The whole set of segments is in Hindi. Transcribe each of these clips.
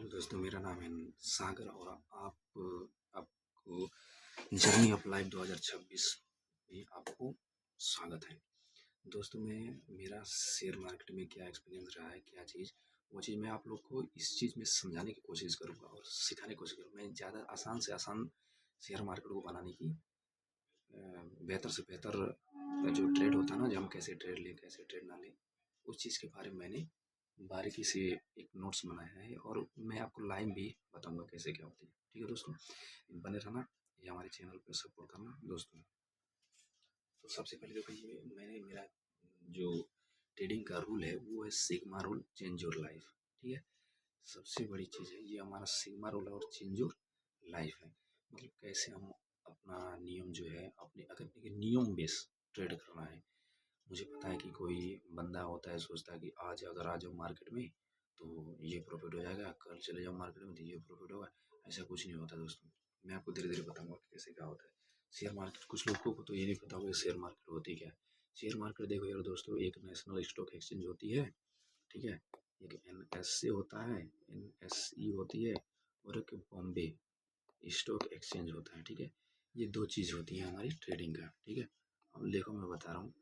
हेलो दोस्तों, मेरा नाम है सागर और आपको जर्नी ऑफ लाइफ 2026 में आपको स्वागत है। दोस्तों, मेरा शेयर मार्केट में क्या एक्सपीरियंस रहा है, क्या चीज़, वो चीज़ मैं आप लोग को इस चीज़ में समझाने की कोशिश करूँगा और सिखाने की कोशिश करूँगा। मैं ज़्यादा आसान से आसान शेयर मार्केट को बनाने की बेहतर से बेहतर जो ट्रेड होता है ना, जो हम कैसे ट्रेड लें कैसे ट्रेड ना लें, उस चीज़ के बारे में मैंने बारीकी से एक नोट्स बनाया है और मैं आपको लाइव भी बताऊंगा कैसे क्या होती है। ठीक है दोस्तों, बने रहना, ये हमारे चैनल पर सपोर्ट करना दोस्तों। तो सबसे पहले देखो, ये मैंने मेरा जो ट्रेडिंग का रूल है वो है sigma rule, change your life. ठीक है, सबसे बड़ी चीज़ है ये हमारा सिग्मा रूल और चेंज योर लाइफ है। मतलब कैसे हम अपना नियम जो है, अपने अगर एक नियम बेस ट्रेड करना है। मुझे पता है कि कोई बंदा होता है, सोचता है कि आज अगर आ जाओ मार्केट में तो ये प्रॉफिट हो जाएगा, कल चले जाओ मार्केट में तो ये प्रॉफिट होगा। ऐसा कुछ नहीं होता दोस्तों। मैं आपको धीरे धीरे बताऊंगा कि कैसे क्या होता है शेयर मार्केट। कुछ लोगों को तो ये नहीं पता होगा कि शेयर मार्केट होती क्या है। शेयर मार्केट देखो यार दोस्तों, एक नेशनल स्टॉक एक्सचेंज होती है, ठीक है, एक NSE होता है, NSE होती है, और एक बॉम्बे स्टॉक एक्सचेंज होता है। ठीक है, ये दो चीज़ होती है हमारी ट्रेडिंग का। ठीक है, अब देखो मैं बता रहा हूँ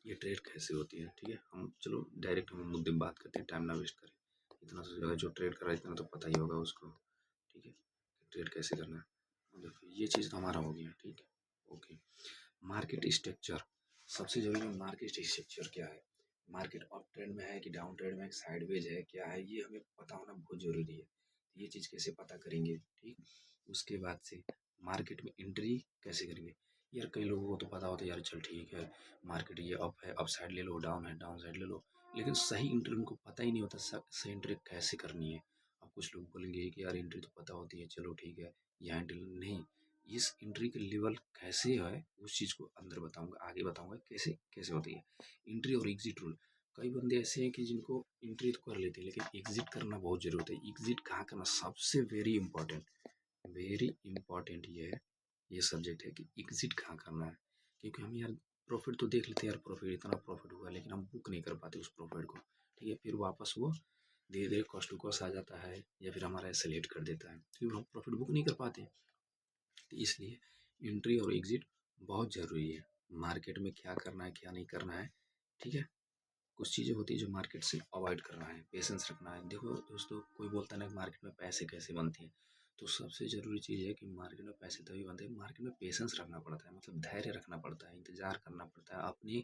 ये ट्रेड कैसे होती है। ठीक है, हम चलो डायरेक्ट हम मुद्दे में बात करते हैं, टाइम ना वेस्ट करें। इतना तो जो ट्रेड कर रहा है इतना तो पता ही होगा उसको। ठीक है, ट्रेड कैसे करना है। अब देखो ये चीज़ तो हमारा हो गया। ठीक है, ओके। मार्केट स्ट्रक्चर, सबसे जरूरी मार्केट स्ट्रक्चर क्या है। मार्केट अप ट्रेंड में है कि डाउन ट्रेंड में, साइडवेज है, क्या है, ये हमें पता होना बहुत जरूरी है। ये चीज़ कैसे पता करेंगे, ठीक। उसके बाद से मार्केट में एंट्री कैसे करेंगे। यार कई लोगों को तो पता होता है, यार चल ठीक है मार्केट ये अप है, अप साइड ले लो, डाउन है डाउन साइड ले लो, लेकिन सही एंट्री उनको पता ही नहीं होता सही एंट्री कैसे करनी है। अब कुछ लोग बोलेंगे कि यार एंट्री तो पता होती है, चलो ठीक है यहाँ एंट्री नहीं। इस एंट्री के लेवल कैसे है उस चीज़ को अंदर बताऊंगा, आगे बताऊंगा कैसे कैसे होती है एंट्री और एग्जिट रूल। कई बंदे ऐसे हैं कि जिनको एंट्री तो कर लेते हैं लेकिन एग्जिट करना बहुत जरूरत है। एग्जिट कहाँ करना सबसे वेरी इंपॉर्टेंट ये है, ये सब्जेक्ट है कि एग्जिट कहाँ करना है। क्योंकि हम यार प्रॉफिट तो देख लेते हैं, यार प्रॉफिट इतना प्रॉफिट हुआ, लेकिन हम बुक नहीं कर पाते उस प्रॉफिट को। ठीक है, फिर वापस वो धीरे धीरे कॉस्ट टू कॉस्ट आ जाता है या फिर हमारा एक्सेलेरेट कर देता है, क्योंकि हम प्रॉफिट बुक नहीं कर पाते। तो इसलिए एंट्री और एग्जिट बहुत ज़रूरी है। मार्केट में क्या करना है क्या नहीं करना है, ठीक है। कुछ चीज़ें होती है जो मार्केट से अवॉइड करना है, पेशेंस रखना है। देखो दोस्तों, कोई बोलता है ना मार्केट में पैसे कैसे बनते हैं, तो सबसे ज़रूरी चीज़ है कि मार्केट में पैसे तभी बनते हैं, मार्केट में पेशेंस रखना पड़ता है, मतलब धैर्य रखना पड़ता है, इंतज़ार करना पड़ता है अपने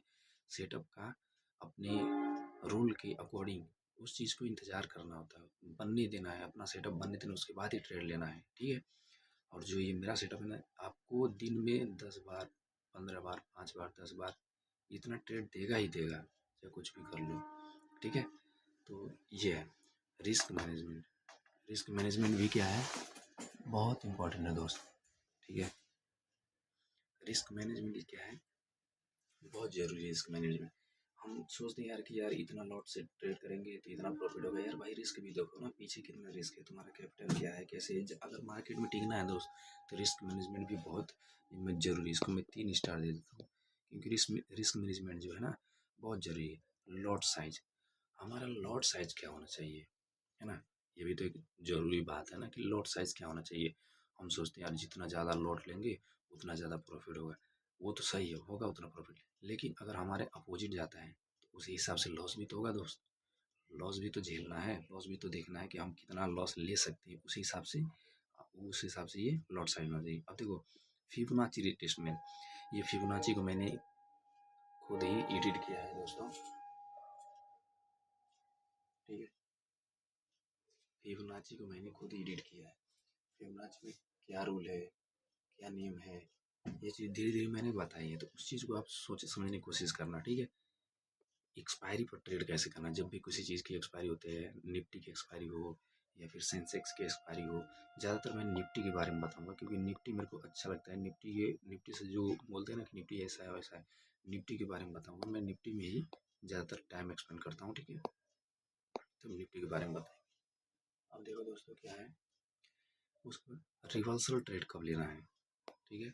सेटअप का, अपने रूल के अकॉर्डिंग उस चीज़ को इंतज़ार करना होता है, बनने देना है, अपना सेटअप बनने देना, उसके बाद ही ट्रेड लेना है। ठीक है, और जो ये मेरा सेटअप है ना, आपको दिन में 10 बार, 15 बार, 5 बार, 10 बार इतना ट्रेड देगा ही देगा, चाहे कुछ भी कर लो। ठीक है, तो ये है रिस्क मैनेजमेंट। रिस्क मैनेजमेंट भी क्या है, बहुत इंपॉर्टेंट है दोस्त। ठीक है, रिस्क मैनेजमेंट क्या है, बहुत ज़रूरी है रिस्क मैनेजमेंट। हम सोचते हैं यार कि यार इतना लॉट से ट्रेड करेंगे तो इतना प्रॉफिट होगा। यार भाई रिस्क भी देखो ना, पीछे कितना रिस्क है, तुम्हारा कैपिटल क्या है, कैसे अगर मार्केट में टिकना है दोस्त, तो रिस्क मैनेजमेंट भी बहुत जरूरी है। इसको मैं 3 स्टार दे देता हूँ, क्योंकि रिस्क मैनेजमेंट जो है ना बहुत ज़रूरी है। लॉट साइज, हमारा लॉट साइज क्या होना चाहिए, है ना, ये भी तो एक ज़रूरी बात है ना कि लॉट साइज क्या होना चाहिए। हम सोचते हैं यार जितना ज़्यादा लॉट लेंगे उतना ज़्यादा प्रॉफिट होगा, वो तो सही है, होगा उतना प्रॉफिट, लेकिन अगर हमारे अपोजिट जाता है तो उसी हिसाब से लॉस भी तो होगा दोस्त। लॉस भी तो झेलना है, लॉस भी तो देखना है कि हम कितना लॉस ले सकते हैं, उस हिसाब से ये लॉट साइज होना चाहिए। अब देखो फिबोनाची रिट्रेसमेंट, ये फिबोनाची को मैंने खुद ही एडिट किया है दोस्तों। ठीक है, फिबोनाची को मैंने खुद एडिट किया है। फिबोनाची में क्या रूल है, क्या नियम है, ये चीज़ धीरे धीरे मैंने बताई है, तो उस चीज़ को आप सोचे समझने की कोशिश करना। ठीक है, एक्सपायरी पर ट्रेड कैसे करना है। जब भी किसी चीज़ की एक्सपायरी होती है, निफ्टी की एक्सपायरी हो या फिर सेंसेक्स की एक्सपायरी हो, ज़्यादातर मैं निफ्टी के बारे में बताऊंगा क्योंकि निफ्टी मेरे को अच्छा लगता है। निफ्टी से जो बोलते हैं ना कि निफ्टी ऐसा है वैसा है, निफ्टी के बारे में बताऊंगा। मैं निफ्टी में ही ज़्यादातर टाइम एक्सपेंड करता हूँ। ठीक है, तो निफ्टी के बारे में बताएं। अब देखो दोस्तों क्या है, उसको रिवर्सल ट्रेड कब लेना है। ठीक है,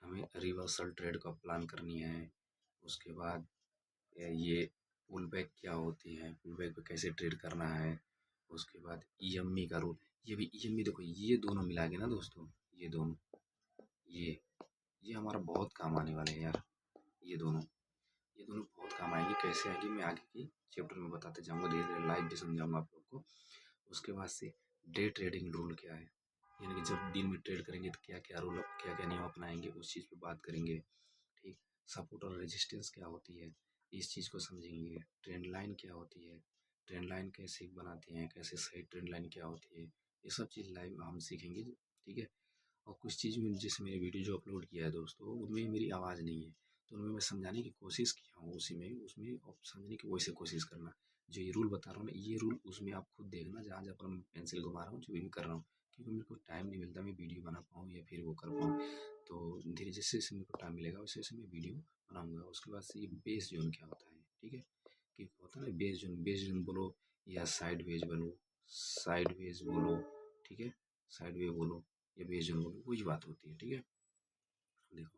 हमें रिवर्सल ट्रेड कब प्लान करनी है। उसके बाद ये पुल बैक क्या होती है, पुल बैक पे कैसे ट्रेड करना है, उसके बाद ईएमई का रूल, ये भी ईएमई देखो, ये दोनों मिला के ना दोस्तों, ये दोनों, ये हमारा बहुत काम आने वाले हैं यार। ये दोनों बहुत काम आएंगे। कैसे आएंगे मैं आगे की चैप्टर में बताते जाऊंगा, धीरे धीरे लाइव भी समझाऊंगा आप लोग को। उसके बाद से डे ट्रेडिंग रूल क्या है, यानी कि जब दिन में ट्रेड करेंगे तो क्या क्या रूल, क्या क्या नियम अपनाएंगे, उस चीज़ पे बात करेंगे। ठीक, सपोर्ट और रेजिस्टेंस क्या होती है, इस चीज़ को समझेंगे। ट्रेंड लाइन क्या होती है, ट्रेंड लाइन कैसे बनाते हैं, कैसे सही ट्रेंड लाइन क्या होती है, ये सब चीज़ लाइव हम सीखेंगे। ठीक है, और कुछ चीज़ में जैसे मेरी वीडियो जो अपलोड किया है दोस्तों, उनमें मेरी आवाज़ नहीं है, तो उनमें मैं समझाने की कोशिश किया हूँ, उसी में उसमें आप समझने की वैसे कोशिश करना। जो ये रूल बता रहा हूँ ना, ये रूल उसमें आप खुद देखना, जहाँ जहाँ पर मैं पेंसिल घुमा रहा हूँ, जो भी कर रहा हूँ, क्योंकि मेरे को टाइम नहीं मिलता मैं वीडियो बना पाऊँ या फिर वो कर पाऊँ। तो धीरे जैसे जैसे मेरे को टाइम मिलेगा वैसे वैसे मैं वीडियो बनाऊँगा। उसके बाद से ये बेस जोन क्या होता है, ठीक है, कि होता है ना बेस जोन बोलो या साइड वेज बोलो, साइड वेज बोलो, ठीक है, साइड वे बोलो या बेस जोन बोलो, वही बात होती है। ठीक है, देखो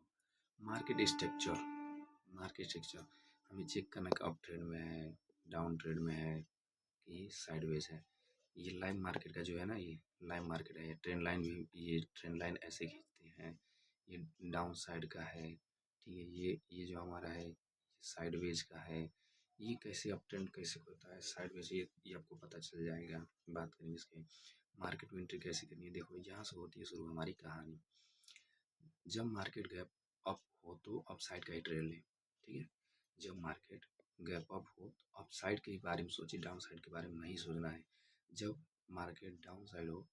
मार्केट स्ट्रक्चर हमें चेक करना कि अप ट्रेंड में है, डाउन ट्रेंड में है, कि साइडवेज है। ये लाइन मार्केट का जो है ना, ये लाइन मार्केट है, ये ट्रेंड लाइन भी, ये ट्रेंड लाइन ऐसे खींचते हैं, ये डाउन साइड का है। ठीक है, ये जो हमारा है साइडवेज का है। ये कैसे अप ट्रेंड कैसे होता है साइडवेज, ये आपको पता चल जाएगा। बात करेंगे इसके मार्केट में एंट्री कैसे करनी है। देखो यहाँ से होती है शुरू हमारी कहानी। जब मार्केट गैप अप हो तो अप साइड का ही ट्रेड लें। ठीक है, जब मार्केट गैप अप हो तो अप साइड के बारे में सोचिए, डाउन साइड के बारे में नहीं सोचना है। जब मार्केट डाउन साइड हो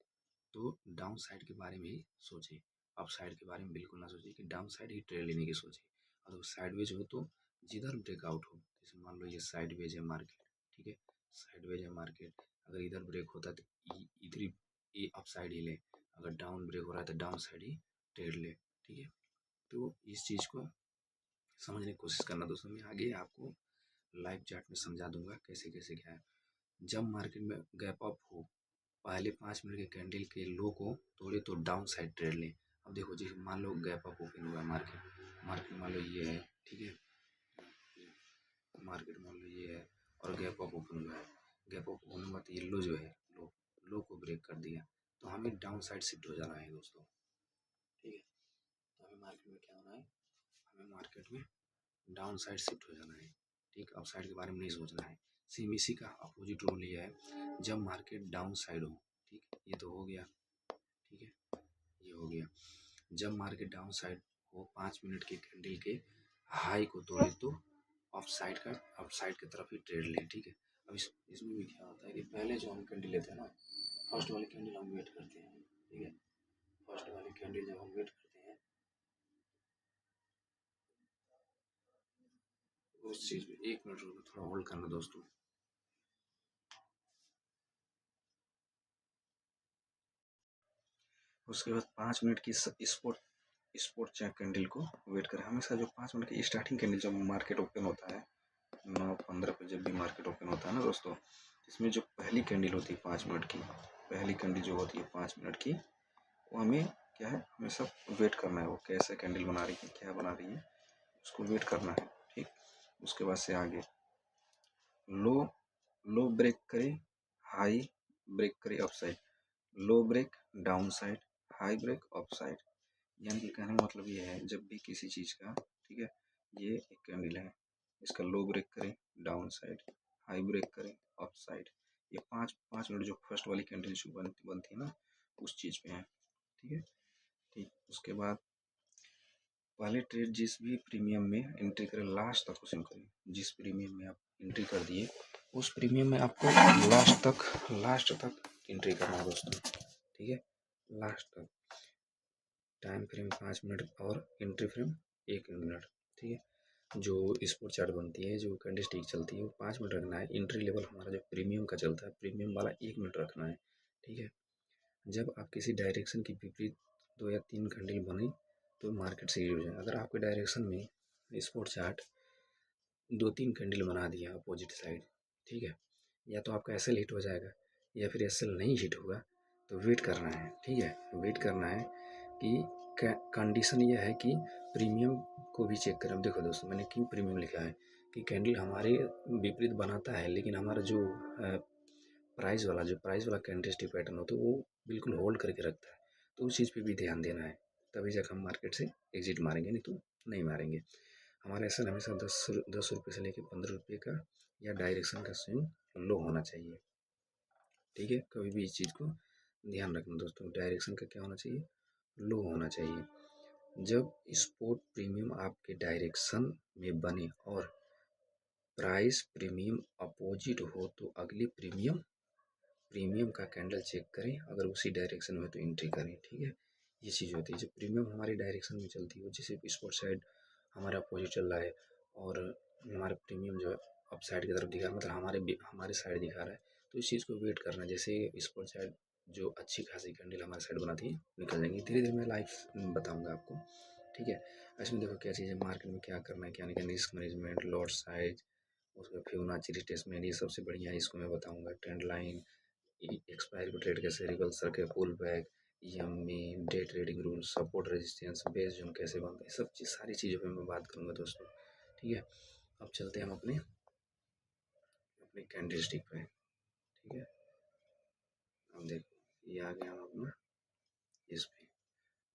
तो डाउन साइड के बारे में ही सोचिए, अप साइड के बारे में बिल्कुल ना सोचिए कि डाउन साइड ही ट्रेड लेने की सोचिए। और साइडवेज हो तो जिधर ब्रेकआउट हो, जैसे मान लो ये साइडवेज है मार्केट, ठीक है, साइडवेज है मार्केट, अगर इधर ब्रेक होता है तो इधर ही ये अप साइड ही ले, अगर डाउन ब्रेक हो रहा है तो डाउन साइड ही ट्रेड ले। ठीक है, तो इस चीज़ को समझने की कोशिश करना दोस्तों। मैं आगे आपको लाइव चार्ट में समझा दूंगा कैसे कैसे क्या है। जब मार्केट में गैप अप हो, पहले 5 मिनट के कैंडल के लो को तोड़े तो डाउन साइड ट्रेड लें। अब देखो जी, मान लो गैप अप ओपन हुआ है मार्केट, मार्केट मान लो ये है, ठीक है, मार्केट मान लो ये है और गैप अप ओपन हुआ है। गैप अप होने के बाद ये लो जो है, लो को ब्रेक कर दिया, तो हमें डाउन साइड शिफ्ट हो जाना है दोस्तों। ठीक है, तो हमें मार्केट में क्या होना है, हमें मार्केट में डाउन साइड शिफ्ट हो जाना है। ठीक, अप साइड के बारे में नहीं सोचना है। सेम इसी का अपोजिट रूल ये है, जब मार्केट डाउन साइड हो, ठीक, ये तो हो गया, ठीक है, ये हो गया। जब मार्केट डाउन साइड हो, 5 मिनट के कैंडल के हाई को तोड़े तो अप साइड की तरफ ही ट्रेड लें। ठीक है, अब इसमें भी क्या होता है कि पहले जो हम कैंडल लेते हैं ना, फर्स्ट वाली कैंडल हम वेट करते हैं। ठीक है, फर्स्ट वाली कैंडल जब हम वेट करते हैं, उस चीज़ में 1 मिनट रुको, थोड़ा होल्ड करना दोस्तों। उसके बाद 5 मिनट की स्पोर्ट स्पोर्ट चेक कैंडल को वेट करें। हमेशा जो 5 मिनट की स्टार्टिंग कैंडल जब मार्केट ओपन होता है 9:15 पे, जब भी मार्केट ओपन होता है ना दोस्तों, इसमें जो पहली कैंडल होती है 5 मिनट की, पहली कैंडल जो होती है 5 मिनट की, वो हमें क्या है, हमेशा वेट करना है। वो कैसे कैंडल बना रही है, क्या बना रही है, उसको वेट करना है। ठीक, उसके बाद से आगे लो लो ब्रेक करे, हाई ब्रेक करे up side, low break down side, high break up side. यानी कि कहने का मतलब ये है, जब भी किसी चीज़ का, ठीक है, ये एक कैंडल है, इसका लो ब्रेक करें डाउन साइड, हाई ब्रेक करें अप साइड, ये पाँच पाँच मिनट जो फर्स्ट वाली कैंडल जो बनती है ना, उस चीज़ पे है। ठीक है, ठीक, उसके बाद पहले ट्रेड जिस भी प्रीमियम में एंट्री करें लास्ट तक उसे करें। जिस प्रीमियम में आप एंट्री कर दिए, उस प्रीमियम में आपको लास्ट तक एंट्री करना है दोस्तों। ठीक है, लास्ट तक। टाइम फ्रेम 5 मिनट और एंट्री फ्रेम 1 मिनट। ठीक है, जो स्पोर्ट चार्ट बनती है, जो कैंडल स्टिक चलती है, वो 5 मिनट रखना है। एंट्री लेवल हमारा जो प्रीमियम का चलता है, प्रीमियम वाला 1 मिनट रखना है। ठीक है, जब आप किसी डायरेक्शन की विपरीत 2 या 3 कैंडल बनी तो मार्केट से हो जाए। अगर आपके डायरेक्शन में स्पोर्ट चार्ट 2-3 कैंडल बना दिया अपोजिट साइड, ठीक है, या तो आपका एसएल हिट हो जाएगा या फिर एसएल नहीं हिट होगा, तो वेट करना है। ठीक है, वेट करना है कि कंडीशन ये है कि प्रीमियम को भी चेक करें। अब देखो दोस्तों, मैंने क्यों प्रीमियम लिखा है कि कैंडल हमारे विपरीत बनाता है, लेकिन हमारा जो प्राइस वाला कैंडल स्टिक पैटर्न होता है वो बिल्कुल होल्ड करके रखता है, तो उस चीज़ पे भी ध्यान देना है, तभी जाकर हम मार्केट से एग्जिट मारेंगे, नहीं तो नहीं मारेंगे। हमारा एस हमेशा 10 रुपये से लेकर 15 रुपये का या डायरेक्शन का स्विंग लो होना चाहिए, ठीक है। कभी भी इस चीज़ को ध्यान रखना दोस्तों, डायरेक्शन का क्या होना चाहिए, लो होना चाहिए। जब स्पोर्ट प्रीमियम आपके डायरेक्शन में बने और प्राइस प्रीमियम अपोजिट हो तो अगले प्रीमियम का कैंडल चेक करें, अगर उसी डायरेक्शन में तो एंट्री करें, ठीक है। ये चीज़ होती है जब प्रीमियम हमारी डायरेक्शन में चलती हो, जैसे स्पोर्ट साइड हमारा अपोजिट चल रहा है और हमारा प्रीमियम जो है अप साइड की तरफ दिखा रहा है, मतलब हमारे साइड दिखा रहा है, तो इस चीज़ को वेट करना है। जैसे स्पोर्ट साइड जो अच्छी खासी कैंडल हमारे साइड बनाती है निकल जाएंगी, धीरे धीरे मैं लाइव बताऊँगा आपको, ठीक है। इसमें देखो क्या चीज़ है, मार्केट में क्या करना है क्या नहीं करना, रिस्क मैनेजमेंट, लॉट साइज, उसका फिबोनाची रिट्रेसमेंट, ये सबसे बढ़िया है, इसको मैं बताऊँगा। ट्रेंड लाइन, एक्सपायरी को ट्रेड कैसे, रिवर्सल के pull back, EMA, day trading rule, support resistance, base zone कैसे बनता है, सब चीज़ सारी चीज़ों पे मैं बात करूँगा दोस्तों, ठीक है। अब चलते हैं हम अपने अपने कैंडल स्टिक पे, ठीक है। अब देखो ये आ गया हम अपना इस पे,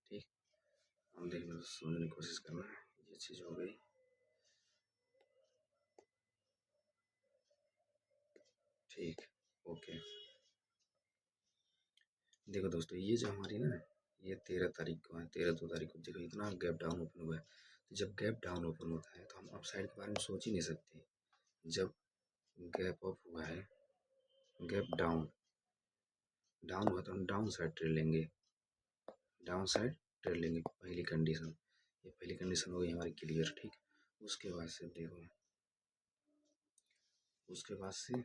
ठीक। हम देखना समझने की कोशिश करना है, ये चीज़ हो गई, ठीक, ओके। देखो दोस्तों ये जो हमारी ना, ये 13 तारीख को है, 13/2 को, देखो इतना गैप डाउन ओपन हुआ है, तो जब गैप डाउन ओपन होता है तो हम अप साइड के बारे में सोच ही नहीं सकते। जब गैप अप हुआ है, गैप डाउन हुआ तो हम डाउन साइड ट्रेड लेंगे, डाउन साइड ट्रेड लेंगे, पहली कंडीशन, ये पहली कंडीशन हो गई हमारी क्लियर, ठीक। उसके बाद से देखो, उसके बाद से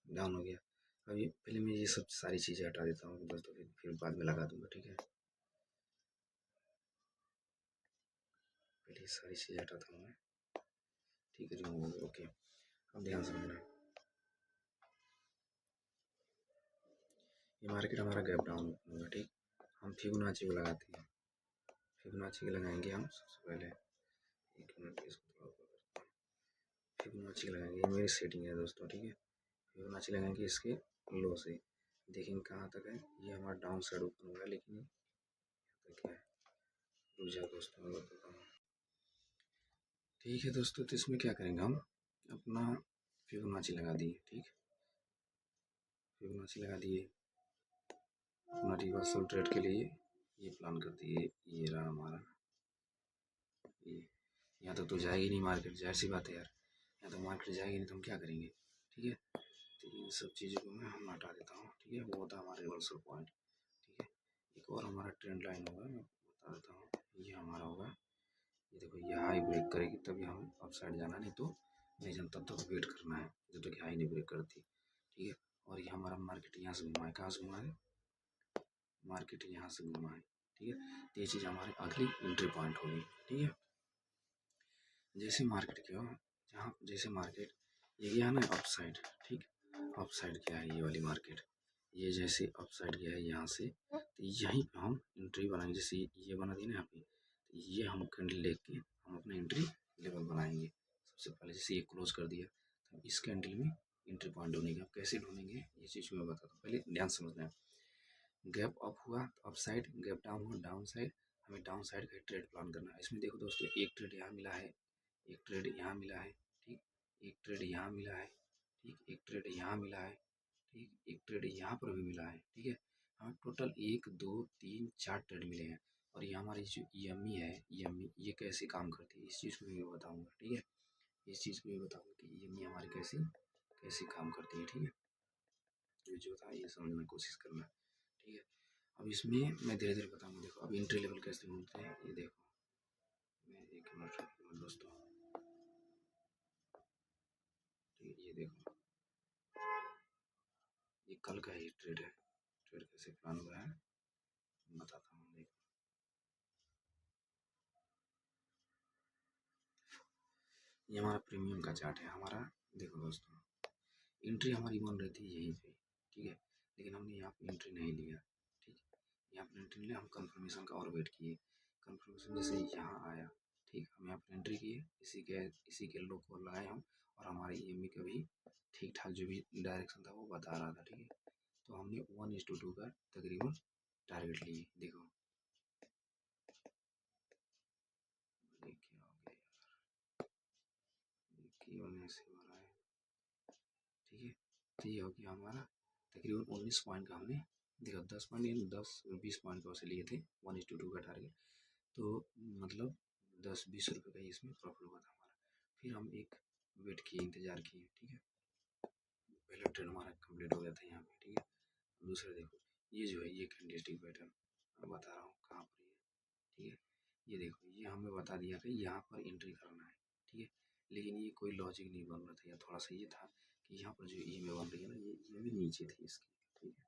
डाउन हो गया। अब ये पहले मैं ये सब सारी चीज़ें हटा देता हूँ दोस्तों, फिर बाद में लगा दूंगा, ठीक है। पहले ये सारी चीज़ें हटाता हूँ मैं, ठीक है, रिमूव हो गया, ओके। अब ध्यान समझना, ये मार्केट हमारा गैप डाउन होगा, ठीक। हम फिबोनाची को लगाते हैं, फिबोनाची को लगाएंगे हम सबसे पहले, एक मिनट इसको थोड़ा ऊपर करते हैं, फिबोनाची लगाएंगे, ये मेरी सेटिंग है दोस्तों, ठीक है। फिबोनाची लगाएंगे इसके लो से, देखेंगे कहाँ तक है, ये हमारा डाउन साइड ओपन हुआ है, लेकिन यहाँ तक है, रुक जाओ दोस्तों मैं बताता हूँ, ठीक है दोस्तों। तो इसमें क्या करेंगे हम, अपना फिबोनाची लगा दिए, ठीक, फिबोनाची लगा दिए, अपना रिवर्सल ट्रेड के लिए ये प्लान कर दिए, ये रहा हमारा, ये यहाँ तक तो जाएगी नहीं मार्केट, जाहिर सी बात है यार, यहाँ तक मार्केट जाएगी नहीं तो हम क्या करेंगे, ठीक है। तो इन सब चीज़ों को मैं हम हटा देता हूँ, ठीक है, वो होता है हमारा रिवर्सल पॉइंट, ठीक है। एक और हमारा ट्रेंड लाइन होगा, मैं बता देता हूँ, ये हमारा होगा, ये देखो ये हाई ब्रेक करेगी तभी हम अप साइड जाना, नहीं तो नहीं जाना, तब तक वेट करना है जब तक हाई नहीं ब्रेक करती, ठीक है। और ये हमारा मार्केट यहाँ से घुमा है, कहाँ से घुमा है, मार्केट यहाँ से घुमा है, ठीक है। तो ये चीज़ हमारी अगली एंट्री पॉइंट होगी, ठीक है। जैसे मार्केट क्या, जहाँ जैसे मार्केट ये गया ना अप साइड, ठीक, अप साइड क्या है ये वाली मार्केट, ये जैसे अप साइड गया है यहाँ से, तो यहीं पे हम एंट्री बनाएंगे, जैसे ये बना दी ना यहाँ पे, तो ये हम कैंडल लेके हम अपना एंट्री लेवल बनाएंगे। सबसे पहले जैसे ये क्लोज कर दिया, तो इस कैंडल में एंट्री पॉइंट ढूंढेंगे, आप कैसे ढूंढेंगे ये चीज़ मैं बताता हूँ, पहले ध्यान समझना है। गैप अप हुआ तो अप साइड, गैप डाउन हुआ डाउन साइड, हमें डाउन साइड का ट्रेड प्लान करना है। इसमें देखो दोस्तों एक ट्रेड यहाँ मिला है, एक ट्रेड यहाँ मिला है, ठीक, एक ट्रेड यहाँ मिला है, ठीक, एक ट्रेड यहाँ मिला है, ठीक, एक ट्रेड यहाँ पर भी मिला है, ठीक है। हमें टोटल 1 2 3 4 ट्रेड मिले हैं। और ये हमारी जो ईएमई है, ईएमई ये कैसे काम करती है इस चीज़ को भी मैं बताऊँगा, ठीक है। इस चीज़ को भी बताऊँगा कि ईएमई हमारी कैसे कैसे काम करती है, ठीक है। ये जो था ये समझने की कोशिश करना, ठीक है। अब इसमें मैं धीरे धीरे बताऊँगा, देखो अब एंट्री लेवल कैसे ढूंढते हैं, ये देखो, मैं एक मिनट दोस्तों, ठीक है, ये देखो, ये कल का ही ट्रेड है, ट्रेड कैसे प्लान हुआ है बताता हूँ, देखो ये हमारा प्रीमियम का चार्ट है हमारा, देखो दोस्तों एंट्री हमारी बन रही थी यहीं पे, ठीक है, लेकिन हमने यहाँ पे एंट्री नहीं लिया, ठीक, यहाँ पे एंट्री लिया, हम कंफर्मेशन का और वेट किए, कंफर्मेशन जैसे यहाँ आया, ठीक, हम यहाँ पर एंट्री किए, इसी के लो को लगाए हम, और हमारे EMI का भी ठीक ठाक जो भी डायरेक्शन था वो बता रहा था। ठीक है, तो हमने 1:2 का तकरीबन टारगेट लिए। देखो देखिए हो गया यार, देखिए होने से हो रहा है। ठीक है, तो ये हो गया हमारा तकरीबन 19 पॉइंट का हमने देखा, 10 पॉइंट यानी 10-20 पॉइंट का उसे लिए थे 1:2 का टारगेट। तो मतलब 10-20 रुपये का ही इसमें प्रॉफिट हुआ था हमारा। फिर हम एक वेट किए, इंतज़ार किए। ठीक है, पहला ट्रेड हमारा कंप्लीट हो गया था यहाँ पे। ठीक है, दूसरा देखो, ये जो है ये कैंडलस्टिक पैटर्न मैं बता रहा हूँ कहाँ पर है। ठीक है, ये देखो, ये हमें बता दिया कि यहाँ पर एंट्री करना है। ठीक है, लेकिन ये कोई लॉजिक नहीं बन रहा था, या थोड़ा सा ये था कि यहाँ पर जो EMI बन रही है ना, ये भी नीचे थी इसकी। ठीक है,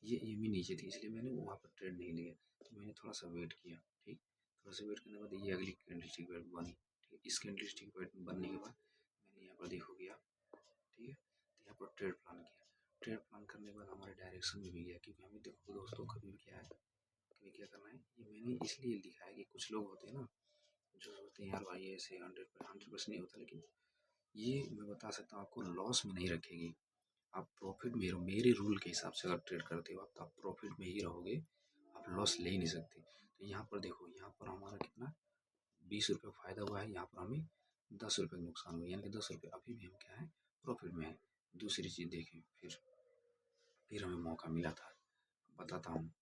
ये EMI नीचे थी, इसलिए मैंने वहाँ पर ट्रेड नहीं लिया, तो मैंने थोड़ा सा वेट किया। ठीक, थोड़ा सा वेट करने के बाद ये अगली कैंडलस्टिक पैटर्न बनी। ठीक है, इस कैंडलस्टिक पैटर्न बनने के बाद मैंने यहाँ पर देखो गया। ठीक है, तो यहाँ पर ट्रेड प्लान किया। ट्रेड प्लान करने के बाद हमारे डायरेक्शन में भी गया, क्योंकि हमें देखो दोस्तों कभी भी क्या है, कभी क्या करना है, ये मैंने इसलिए लिखा है कि कुछ लोग होते हैं ना जो सोचते हैं यार भाई ऐसे 100% नहीं होता, लेकिन ये मैं बता सकता हूँ आपको लॉस में नहीं रखेगी। आप प्रॉफिट में रहो, मेरे रूल के हिसाब से अगर ट्रेड करते हो आप, तो आप प्रॉफिट में ही रहोगे, आप लॉस ले ही नहीं सकते। तो यहाँ पर देखो, यहाँ पर हमारा कितना 20 रुपये फ़ायदा हुआ है, यहाँ पर हमें 10 रुपये का नुकसान हुआ, यानी कि 10 रुपये अभी भी हम क्या है, प्रॉफिट में है। दूसरी चीज़ देखें, फिर हमें मौका मिला था, बताता हूँ,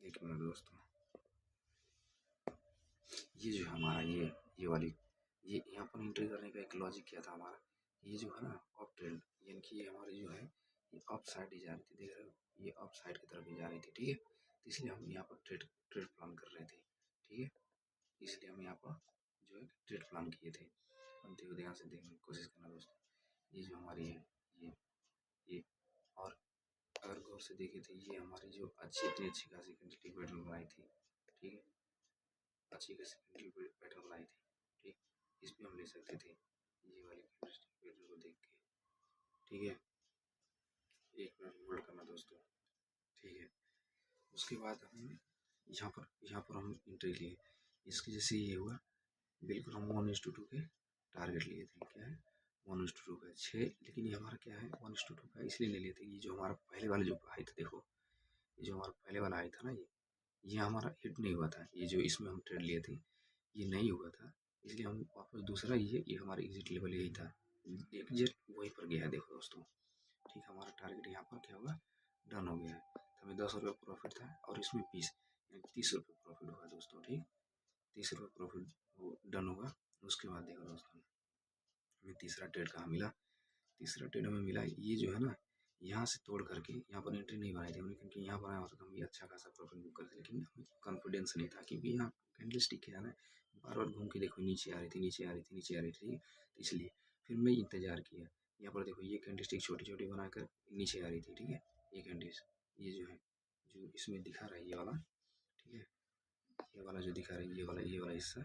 एक मिनट दोस्तों। ये जो है हमारा ये वाली, ये यहाँ पर एंट्री करने का एक लॉजिक क्या था हमारा, ये जो है ना अप ट्रेंड, यानी कि ये हमारी जो है ये अप साइड ही जा रही थी, देख रहे हो, ये अप साइड की तरफ ही जा रही थी। ठीक है, तो इसलिए हम यहाँ पर ट्रेड ट्रेड प्लान कर रहे थे। ठीक है, इसलिए हम यहाँ पर जो है ट्रेड प्लान किए थे। हम देखो ध्यान से देखने की कोशिश करना दोस्तों, ये जो हमारी है ये और अगर गौर से देखे तो ये हमारी जो इतनी अच्छी खासी कैंडलस्टिक पैटर्न बनाई थी। ठीक है, अच्छी खासी कैंडलस्टिक पैटर्न बनाई थी। ठीक, इस पर हम ले सकते थे ये वाली कैंडलस्टिक पैटर्न को देख के। ठीक है, एक मिनट होल्ड करना दोस्तों। ठीक है, उसके बाद हम यहाँ पर हम एंट्री लिए, इसकी जैसे ये हुआ, बिल्कुल हम 1:2 के टारगेट लिए थे। क्या है, 1:2 का 6, लेकिन ये हमारा क्या है 1:2 का इसलिए ले लिए थे, ये जो हमारा पहले वाला जो हाई था, देखो ये जो हमारा पहले वाला हाई था ना, ये हमारा हिट नहीं हुआ था, ये जो इसमें हम ट्रेड लिए थे ये नहीं हुआ था, इसलिए हम वापस दूसरा ये हमारा एग्जिट लेवल यही था, एग्जिट वहीं पर गया है। देखो दोस्तों, ठीक, हमारा टारगेट यहाँ पर क्या होगा, डन हो गया है। तो हमें 10 रुपये प्रॉफिट था, और इसमें 20 यानी 30 रुपये प्रॉफिट होगा दोस्तों। ठीक, 30 रुपये प्रॉफिट वो डन होगा। उसके बाद देखो दोस्तों, हमें तीसरा ट्रेड कहाँ मिला, तीसरा ट्रेड हमें मिला, ये जो है ना, यहाँ से तोड़ करके यहाँ पर एंट्री नहीं बनाई थी हमने, क्योंकि यहाँ बनाया होता तो हम ये अच्छा खासा प्रॉफिट बुक करते, लेकिन हमें कॉन्फिडेंस नहीं था, क्योंकि यहाँ कैंडलस्टिक है ना, बार बार घूम के देखो नीचे आ रही थी, नीचे आ रही थी, नीचे आ रही थी, तो इसलिए फिर मैं इंतज़ार किया। यहाँ पर देखो, ये कैंडलस्टिक छोटी छोटी बनाकर नीचे आ रही थी। ठीक है, ये कैंडल ये जो है, जो इसमें दिखा रहा है ये वाला, ठीक है, ये वाला जो दिखा रहा है, ये वाला हिस्सा,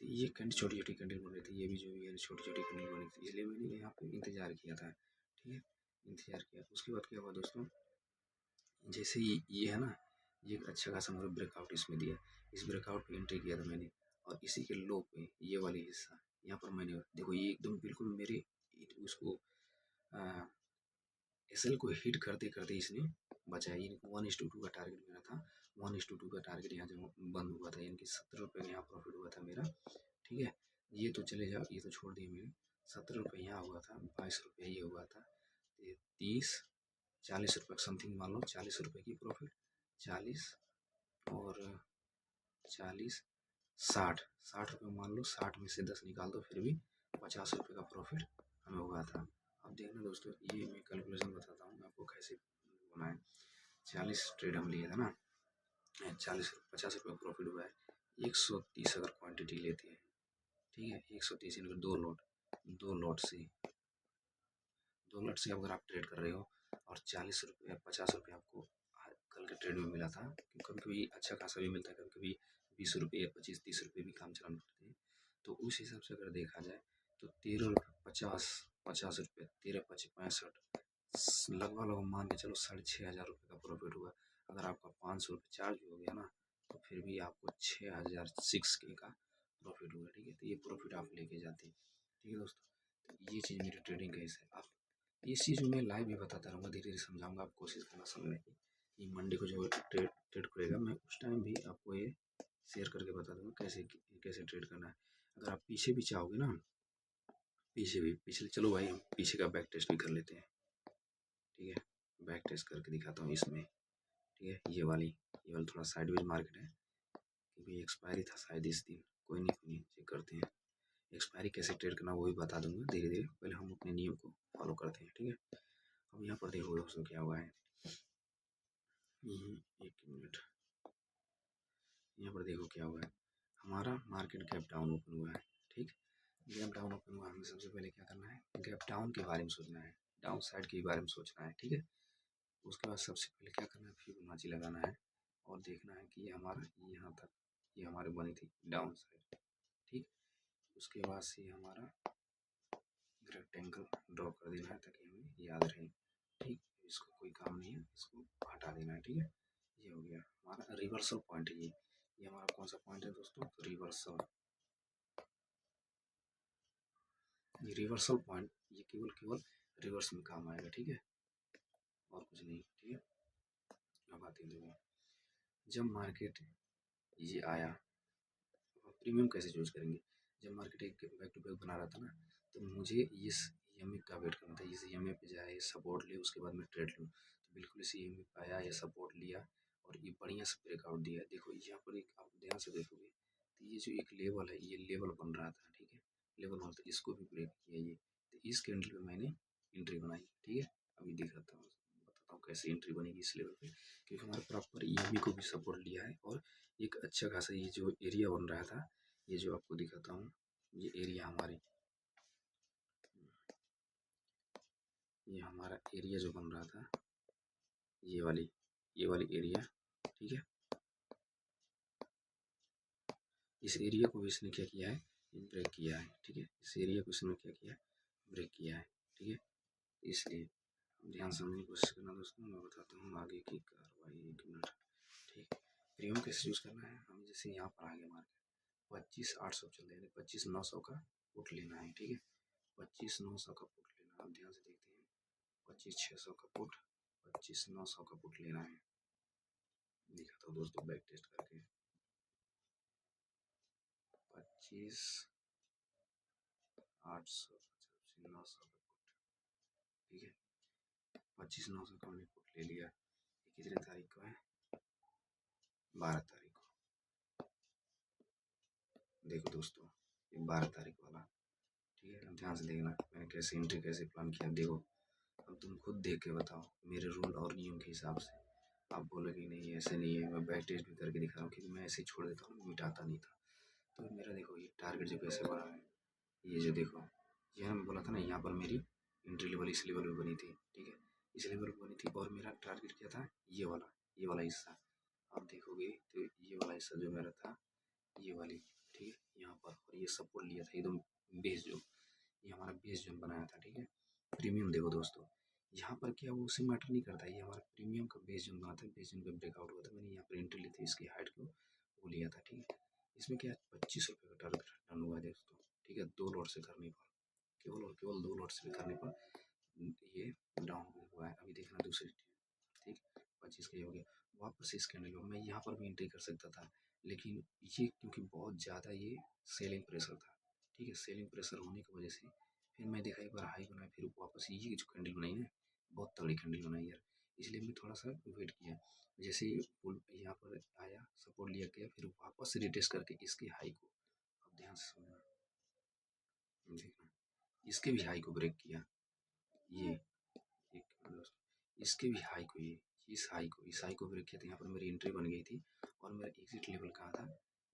तो ये कैंडल छोटी छोटी कैंडल बन रही थी, ये भी जो ये छोटी छोटी कैंडल बनी थी, इसलिए मैंने यहाँ पे इंतज़ार किया था। ठीक है, इंतज़ार किया। उसके बाद क्या हुआ दोस्तों, जैसे ही ये है ना, ये एक अच्छा खासा मुझे ब्रेकआउट इसमें दिया, इस ब्रेकआउट पे एंट्री किया था मैंने, और इसी के लो पे ये वाली हिस्सा यहाँ पर मैंने देखो, ये एकदम बिल्कुल मेरे उसको एसएल को हिट करते करते इसने बचाया, यानी 1:2 का टारगेट मेरा था, 1:2 का टारगेट यहाँ जब बंद हुआ था, यानी कि 70 रुपये का यहाँ प्रॉफिट हुआ था मेरा। ठीक है, ये तो चले जाओ, ये तो छोड़ दिए मैंने, 70 रुपये यहाँ हुआ था, 22 रुपये ये हुआ था, 30-40 रुपये समथिंग मान लो, 40 रुपये की प्रॉफिट, 40 और 40, 60 रुपये मान लो, 60 में से 10 निकाल दो, फिर भी 50 रुपये का प्रॉफिट हमें हुआ था। अब देखना दोस्तों, ये मैं कैलकुलेशन बताता हूँ आपको कैसे होना है। 40 ट्रेड हम लिए था ना, 50 रुपये प्रॉफिट हुआ है, 130 अगर क्वांटिटी लेते हैं, ठीक है, 130 यानी दो लॉट से अगर आप ट्रेड कर रहे हो, और 40 रुपये 50 रुपये आपको कल के ट्रेड में मिला था, कभी कभी अच्छा खासा भी मिलता है, कभी कभी 20 रुपये 25-30 रुपये भी काम चलाना पड़ते हैं, तो उस हिसाब से अगर देखा जाए तो 13 रुपये 50 रुपये, 13-5 65, लगभग मान के चलो 6,500 रुपये का प्रॉफिट हुआ। अगर आपका 500 रुपये चार्ज भी हो गया ना, तो फिर भी आपको 6006 का प्रॉफिट होगा। ठीक है, तो ये प्रॉफिट आप लेके जाते हैं। ठीक है दोस्तों, तो ये चीज़ मेरी ट्रेडिंग कैसे है, आप इस चीज़ में मैं लाइव भी बताता रहूँगा, धीरे धीरे समझाऊंगा, आप कोशिश करना समझने की। ये मंडे को जो ट्रेड ट्रेड करेगा, मैं उस टाइम भी आपको ये शेयर करके बता दूंगा कैसे कैसे ट्रेड करना है। अगर आप पीछे भी चाहोगे ना, पीछे भी पिछले, चलो भाई हम पीछे का बैक टेस्ट भी कर लेते हैं। ठीक है, बैक टेस्ट करके दिखाता हूँ इसमें। ठीक है, ये वाली थोड़ा साइडवेज मार्केट है क्योंकि एक्सपायरी था शायद इस दिन। कोई नहीं चेक करते हैं एक्सपायरी कैसे ट्रेड करना, वो भी बता दूंगा धीरे धीरे। पहले हम अपने नियम को फॉलो करते हैं। ठीक है, अब यहाँ पर देखो दोस्तों क्या हुआ है। एक मिनट, यहाँ पर देखो क्या हुआ है। हमारा मार्केट गैप डाउन ओपन हुआ है। ठीक, गैप डाउन ओपन हुआ, हमें सबसे पहले क्या करना है, गैप डाउन के बारे में सोचना है, डाउन साइड के बारे में सोचना है। ठीक है, उसके बाद सबसे पहले क्या करना है, फिबोनाची लगाना है और देखना है कि ये हमारा यहाँ तक, ये हमारे बनी थी डाउन साइड। ठीक, उसके बाद से हमारा रेक्टेंगल ड्रॉ कर देना है ताकि हमें याद रहे। ठीक, इसको कोई काम नहीं है, इसको हटा देना है। ठीक है, ये हो गया हमारा रिवर्सल पॉइंट है। ये हमारा कौन सा पॉइंट है दोस्तों, रिवर्सल। ये रिवर्सल पॉइंट, ये केवल केवल रिवर्स में काम आएगा। ठीक है, और कुछ नहीं। ठीक है, अब आते हैं देखो, जब मार्केट ये आया, प्रीमियम कैसे चूज करेंगे। जब मार्केट एक बैक टू बैक बना रहा था ना, तो मुझे इस ईएमए का वेट करना था, इस ईएमए पे जाए, सपोर्ट ले, उसके बाद मैं ट्रेड लूँ। तो बिल्कुल इस ईएमए पे आया, ये सपोर्ट लिया और ये बढ़िया से ब्रेकआउट दिया। देखो यहाँ पर एक, आप ध्यान से देखोगे तो ये जो एक लेवल है, ये लेवल बन रहा था। ठीक है, लेवल बनता, इसको भी ब्रेक किया ये, तो इस कैंडल पे मैंने एंट्री बनाई। ठीक है, अभी दिखाता हूँ, बताता हूँ कैसे एंट्री बनेगी इस लेवल पे, क्योंकि हमारे प्रॉपर ईएमए को भी सपोर्ट लिया है और एक अच्छा खासा ये जो एरिया बन रहा था, ये जो आपको दिखाता हूँ, ये एरिया हमारी, ये हमारा एरिया जो बन रहा था, ये वाली एरिया। ठीक है, इस एरिया को भी इसने क्या किया है, ब्रेक किया है। ठीक है, इस एरिया को इसने क्या किया है, ब्रेक किया है। ठीक है, इसलिए ध्यान से समझने की कोशिश करना दोस्तों, मैं बताता हूँ आगे की कार्रवाई। एक मिनट। ठीक, प्रीमियम कैसे यूज़ करना है, हम जैसे यहाँ पर आगे मार्केट 25,800 चल रहे हैं, 25,900 का पुट लेना है। ठीक है, 25,900 का पुट लेना, आप ध्यान से देखते हैं, 25,600 का पुट, 25,900 का पुट लेना है। दिखाता हूँ दोस्तों बैक टेस्ट करके, 25,800, 25,900 का पुट। ठीक है, 25,900 का मैंने पुट ले लिया। ये कितने तारीख को है, 12 तारीख को। देखो दोस्तों, ये 12 तारीख वाला। ठीक है, ध्यान से देखना मैंने कैसे एंट्री कैसे प्लान किया। देखो, अब तुम खुद देख के बताओ मेरे रूल और नियम के हिसाब से। आप बोलोगे नहीं ऐसे नहीं है, मैं बैक टेस्ट भी करके दिखा रहा हूँ, क्योंकि मैं ऐसे ही छोड़ देता हूँ, मिटाता नहीं था। तो मेरा देखो ये टारगेट जो कैसे बना है, ये जो देखो, ये मैं बोला था ना, यहाँ पर मेरी एंट्री लेवल इस लेवल पे बनी थी। ठीक है, इस लेवल पे बनी थी और मेरा टारगेट क्या था, ये वाला हिस्सा। आप देखोगे तो ये वाला हिस्सा जो मेरा था, ये वाली, ठीक है, यहाँ पर, और ये सपोर्ट लिया था एकदम बेस जो, ये हमारा बेस जोन बनाया था। ठीक है, प्रीमियम देखो दोस्तों, यहाँ पर क्या वो उसे मैटर नहीं करता, ये हमारा प्रीमियम का बेस जोन बना था, बेस जोन पे ब्रेकआउट हुआ था, मैंने यहाँ पर एंट्री ली थी, इसकी हाइट को वो लिया था। ठीक है, इसमें क्या 25 रुपये का टारगेट डन हुआ है दोस्तों। ठीक है, 2 लॉट से करने पर, केवल और केवल 2 लॉट से करने पर ये डाउन हुआ है। अभी देखना दूसरी, ठीक, 25 का ये हो गया। वापस इस कैंडल में मैं यहाँ पर भी एंट्री कर सकता था, लेकिन ये क्योंकि बहुत ज़्यादा ये सेलिंग प्रेशर था। ठीक है, सेलिंग प्रेशर होने की वजह से फिर मैं देखा एक बार हाई बनाया, फिर वापस ये जो कैंडल बनाई ना, बहुत तगड़ी कैंडल बनाई यार, इसलिए मैं थोड़ा सा वेट किया। जैसे ही पुल यहाँ पर आया, सपोर्ट लिया गया, फिर वापस से रिटेस्ट करके इसकी हाई को, अब ध्यान से सुनना, देखना, इसके भी हाई को ब्रेक किया। ये एक मतलब इसके भी हाई को, ये इस हाई को ब्रेक किया था। यहाँ पर मेरी एंट्री बन गई थी और मेरा एग्जिट लेवल कहाँ था,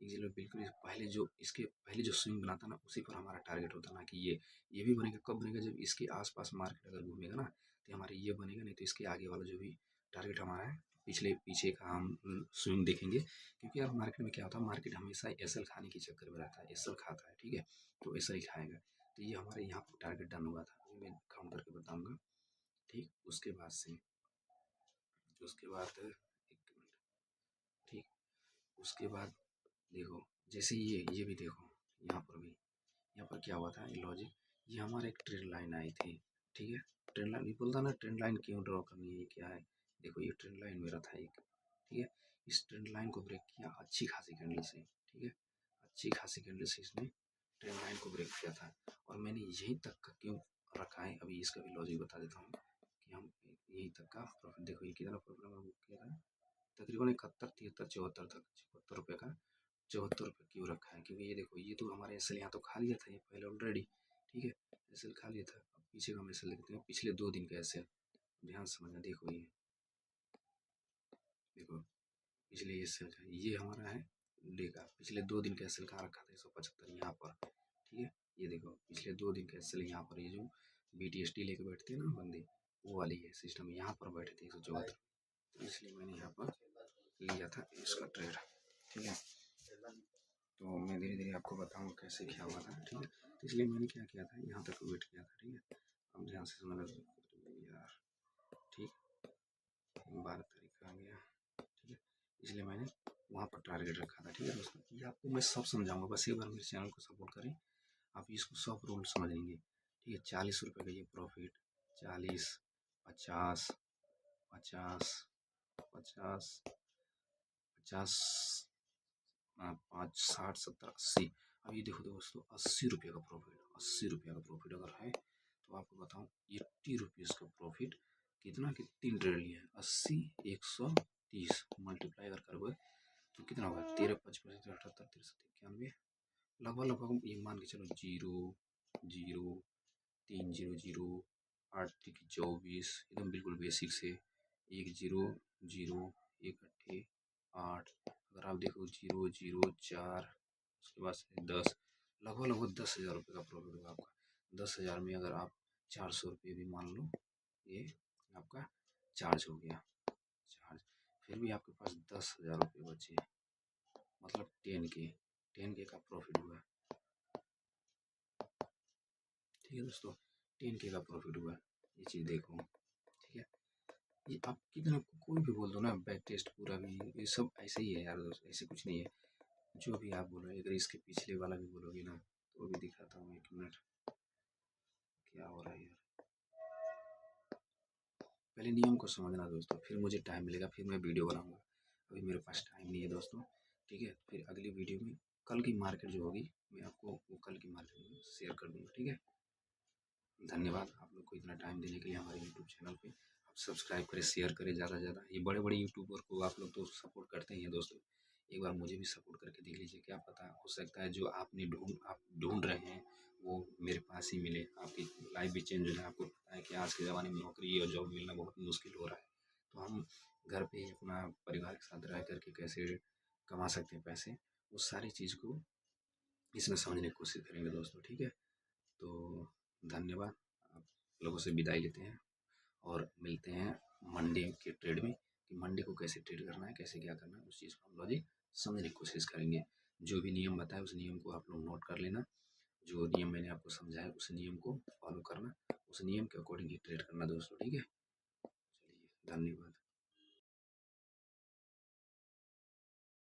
एग्जिट लेवल बिल्कुल पहले जो, इसके पहले जो स्विंग बना था ना, उसी पर हमारा टारगेट होता ना, कि ये भी बनेगा। कब बनेगा, जब इसके आसपास मार्केट अगर घूमेगा ना, तो हमारे ये बनेगा, नहीं तो इसके आगे वाला जो भी टारगेट हमारा है, पीछे का हम स्विंग देखेंगे। क्योंकि यार मार्केट में क्या होता है, मार्केट हमेशा एसएल खाने के चक्कर में रहता है, एसएल खाता है। ठीक है, तो एसएल ही खाएगा। तो ये हमारे यहाँ पर टारगेट डन हुआ था, अभी मैं काउंट करके बताऊँगा। ठीक, उसके बाद से, उसके बाद एक मिनट, ठीक, उसके बाद देखो जैसे ये भी देखो, यहाँ पर भी, यहाँ पर क्या हुआ था ये लॉजिक, ये हमारा एक ट्रेंड लाइन आई थी, ठीक है। ट्रेंड लाइन भी बोलता ना, ट्रेंड लाइन क्यों ड्रॉ करनी है, क्या है, देखो ये ट्रेंड लाइन मेरा था एक, ठीक है। इस ट्रेंड लाइन को ब्रेक किया अच्छी खासी कैंडल से, ठीक है, अच्छी खासी कैंडल से इसने ट्रेंड लाइन को ब्रेक किया था। और मैंने यहीं तक का क्यों रखा है, अभी इसका भी लॉजिक बता देता हूँ कि हम यहीं तक का प्रॉफिट, देखो ये कितना प्रॉफिट हम किया था, तकरीबन 71, 73, 74 तक, 74 रुपये का, 74 रुपये क्यों रखा है, क्योंकि ये देखो ये तो हमारे एस यहाँ तो खा लिया था ये पहले ऑलरेडी, ठीक है, एस खा लिया था। अब पीछे का हम एस देखते हैं, पिछले 2 दिन का एस, ध्यान से समझना, देखो ये देखो पिछले ये हमारा है डे का, पिछले 2 दिन का एस कहाँ रखा था 175 यहाँ पर, ठीक है। ये देखो पिछले 2 दिन का एस यहाँ पर, ये जो BTST लेके बैठते हैं ना बंदे, वो वाली है सिस्टम, यहाँ पर बैठे थे 174, तो इसलिए मैंने यहाँ पर लिया था इसका ट्रेड, ठीक है। तो मैं धीरे धीरे आपको बताऊँगा कैसे क्या हुआ था, ठीक है। तो इसलिए मैंने क्या किया था, यहाँ तक वेट किया था, ठीक है। अब ध्यान से समझना यार, ठीक, 12 तारीख आ गया, ठीक है। इसलिए मैंने वहाँ पर टारगेट रखा था, ठीक है दोस्तों। ये आपको मैं सब समझाऊंगा, बस एक बार मेरे चैनल को सपोर्ट करें, आप इसको सब रूल समझ लेंगे, ठीक है। 40 रुपये का ये प्रॉफिट, 40, 50, 50, 50, 50, 5, 60, 70, 80, अब ये देखो दोस्तों 80 रुपये का प्रॉफिट, 80 रुपये का प्रॉफिट अगर है तो आपको बताऊँ 80 रुपीज़ का प्रॉफिट कितना कि 3 ट्रेड लिया है, 80, 130 मल्टीप्लाई अगर करोगे तो कितना होगा, 13, 55, 78, 63, 91, लगभग लगभग ये मान के चलो 0, 0, 3, 0, 0, 8, 24, एकदम बिल्कुल बेसिक से 1, 0, 0, 1, 8, 8, अगर आप देखो 0, 0, 4, उसके बाद से 10, लगभग लगभग 10,000 रुपये का प्रॉफिट होगा आपका। 10,000 में अगर आप 400 रुपये भी मान लो, ये आपका चार्ज हो गया, चार्ज, फिर भी आपके पास 10,000 रुपये बचे, मतलब 10K का प्रॉफिट हुआ, ठीक है दोस्तों, 10K का प्रॉफिट हुआ, ये चीज़ देखो, ठीक है। ये आप कितना कोई भी बोल दो ना, बैक टेस्ट पूरा भी, ये सब ऐसे ही है यार दोस्त, ऐसे कुछ नहीं है, जो भी आप बोलो, अगर इसके पिछले वाला भी बोलोगे ना तो भी दिखाता हूँ, 1 मिनट, क्या हो रहा है यार, पहले नियम को समझना दोस्तों, फिर मुझे टाइम मिलेगा, फिर मैं वीडियो बनाऊंगा, अभी मेरे पास टाइम नहीं है दोस्तों, ठीक है। फिर अगली वीडियो में कल की मार्केट जो होगी मैं आपको वो कल की मार्केट में शेयर कर दूँगा, ठीक है। धन्यवाद आप लोग को इतना टाइम देने के लिए हमारे यूट्यूब चैनल पे, आप सब्सक्राइब करें, शेयर करें ज़्यादा से ज़्यादा, ये बड़े बड़े यूट्यूबर को आप लोग तो सपोर्ट करते ही हैं दोस्तों, एक बार मुझे भी सपोर्ट करके देख लीजिए, क्या पता हो सकता है जो आप ढूंढ रहे हैं वो मेरे पास ही मिले, आपकी लाइफ भी चेंज हो जाए। आपको पता है कि आज के ज़माने में नौकरी और जॉब मिलना बहुत मुश्किल हो रहा है, तो हम घर पे ही अपना परिवार के साथ रह करके कैसे कमा सकते हैं पैसे, उस सारी चीज़ को इसमें समझने की कोशिश करेंगे दोस्तों, ठीक है। तो धन्यवाद, आप लोगों से विदाई लेते हैं और मिलते हैं मंडे के ट्रेड में, कि मंडे को कैसे ट्रेड करना है, कैसे क्या करना है, उस चीज़ को हम लॉजिक समझने की कोशिश करेंगे। जो भी नियम बताए उस नियम को आप लोग नोट कर लेना, जो नियम मैंने आपको समझाया उस नियम को फॉलो करना, उस नियम के अकॉर्डिंग ही ट्रेड करना दोस्तों, ठीक है। चलिए धन्यवाद।